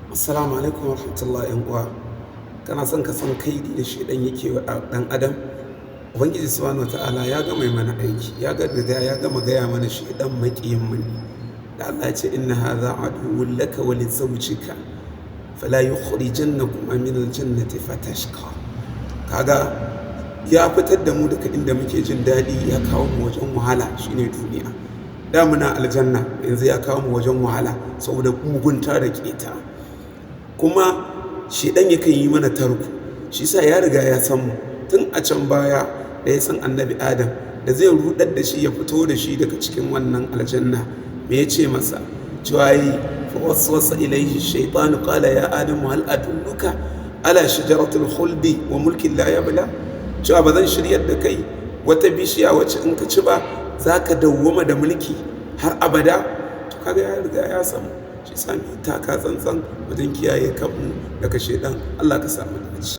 Assalamu alaikum wa rahmatullahi yan uwa. Kana son ka san kaidi da shedan yake wa dan adam? Ubangiji subhanahu wataala ya gama mana aiki, ya gama gaya mana shedan maƙiyin mu ne. Da Allah ya ce inna hadha aduwwun laka wa li zawjika fala yukhrijannakum min al-jannati fatashqa. Kaga ya fitar da mu daga inda muke jin daɗi ya kawo mu wajen wahala shine duniya. Da muna aljanna yanzu ya kawo mu wajen wahala saboda mugunta da keta. Kuma shedan yakan yi mana tarko, shi sa ya riga ya san mu tun a can baya da ya san annabi Adam da zai rudar da shi ya fito da shi daga cikin wannan aljanna. Me ya ce masa? Cewa yi fa waswasa ilaihi shaytanu qala ya adamu hal adulluka ala shajaratul khuldi wa mulkin la yabla. Cewa ba zan shiryar da kai wata bishiya wacce in ka ci ba za ka dawwama da mulki har abada. To kaga ya riga ya samu, shi sami taka tsantsan wajen kiyaye kanmu daga shedan. Allah ka samu dace.